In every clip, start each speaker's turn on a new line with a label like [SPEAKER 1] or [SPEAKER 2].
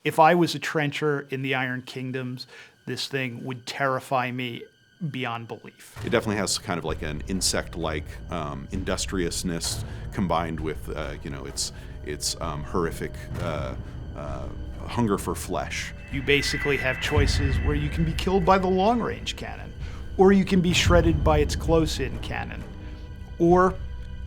[SPEAKER 1] If I was a trencher in the Iron Kingdoms, this thing would terrify me beyond belief.
[SPEAKER 2] It definitely has kind of like an insect-like industriousness combined with, its horrific hunger for flesh.
[SPEAKER 1] You basically have choices where you can be killed by the long-range cannon, or you can be shredded by its close-in cannon, or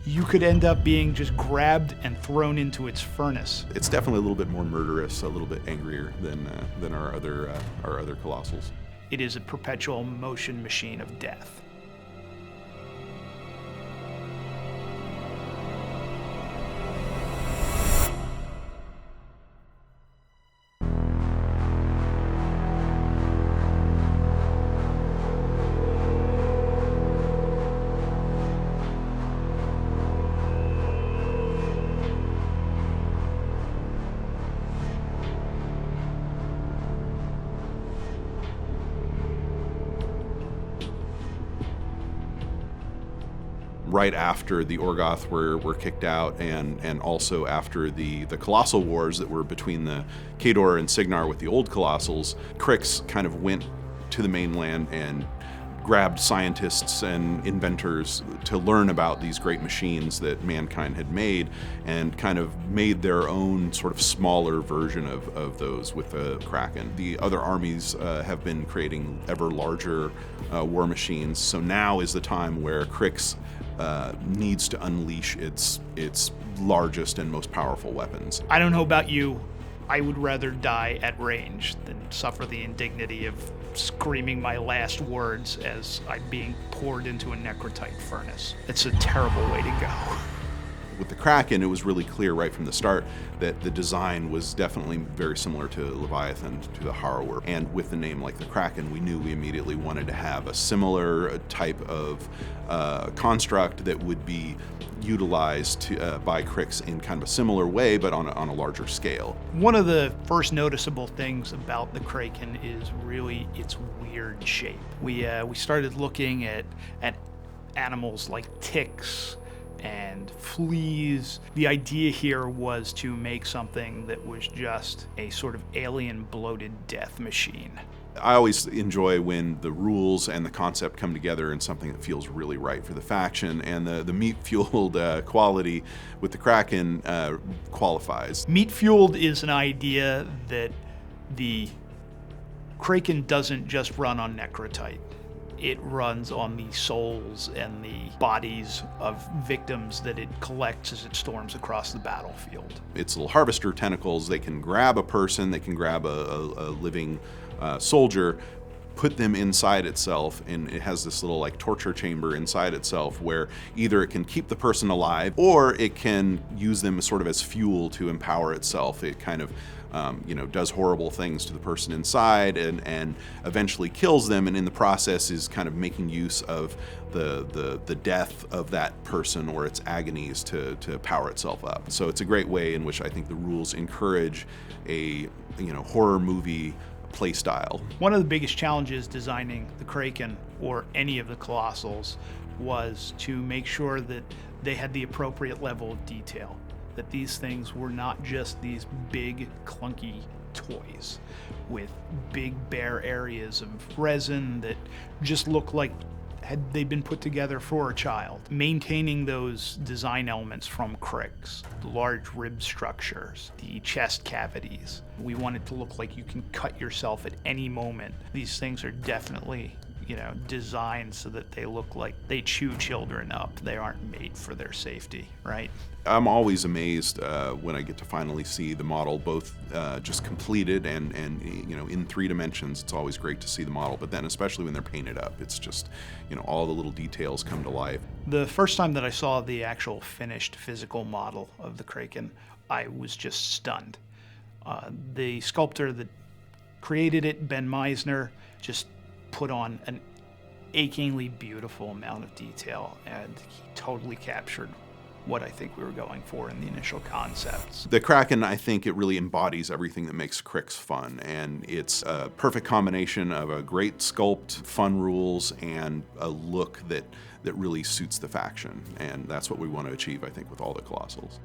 [SPEAKER 1] you could end up being just grabbed and thrown into its furnace.
[SPEAKER 2] It's definitely a little bit more murderous, a little bit angrier than our other Colossals.
[SPEAKER 1] It is a perpetual motion machine of death.
[SPEAKER 2] Right after the Orgoth were kicked out, and also after the Colossal Wars that were between the Khador and Signar with the old Colossals, Cryx kind of went to the mainland and grabbed scientists and inventors to learn about these great machines that mankind had made, and kind of made their own sort of smaller version of those with the Kraken. The other armies have been creating ever larger war machines, so now is the time where Cryx needs to unleash its largest and most powerful weapons.
[SPEAKER 1] I don't know about you, I would rather die at range than suffer the indignity of screaming my last words as I'm being poured into a necrotite furnace. It's a terrible way to go.
[SPEAKER 2] With the Kraken, it was really clear right from the start that the design was definitely very similar to Leviathan, to the Harrower. And with the name like the Kraken, we knew we immediately wanted to have a similar type of construct that would be utilized by Cryx in kind of a similar way, but on a larger scale.
[SPEAKER 1] One of the first noticeable things about the Kraken is really its weird shape. We started looking at animals like ticks and fleas. The idea here was to make something that was just a sort of alien bloated death machine.
[SPEAKER 2] I always enjoy when the rules and the concept come together in something that feels really right for the faction, and the meat-fueled quality with the Kraken qualifies.
[SPEAKER 1] Meat-fueled is an idea that the Kraken doesn't just run on necrotite. It runs on the souls and the bodies of victims that it collects as it storms across the battlefield.
[SPEAKER 2] Its little harvester tentacles, they can grab a person, they can grab a living soldier, put them inside itself, and it has this little like torture chamber inside itself where either it can keep the person alive or it can use them sort of as fuel to empower itself. It kind of does horrible things to the person inside and eventually kills them, and in the process is kind of making use of the death of that person or its agonies to power itself up. So it's a great way in which I think the rules encourage a horror movie play style.
[SPEAKER 1] One of the biggest challenges designing the Kraken or any of the Colossals was to make sure that they had the appropriate level of detail, that these things were not just these big clunky toys with big bare areas of resin that just look like had they been put together for a child. Maintaining those design elements from Cryx, the large rib structures, the chest cavities. We want it to look like you can cut yourself at any moment. These things are definitely, designed so that they look like they chew children up. They aren't made for their safety, right?
[SPEAKER 2] I'm always amazed when I get to finally see the model both just completed and in 3 dimensions. It's always great to see the model, but then especially when they're painted up, it's just, all the little details come to life.
[SPEAKER 1] The first time that I saw the actual finished physical model of the Kraken, I was just stunned. The sculptor that created it, Ben Meisner, just put on an achingly beautiful amount of detail, and he totally captured what I think we were going for in the initial concepts.
[SPEAKER 2] The Kraken, I think it really embodies everything that makes Cryx fun, and it's a perfect combination of a great sculpt, fun rules, and a look that really suits the faction, and that's what we want to achieve, I think, with all the Colossals.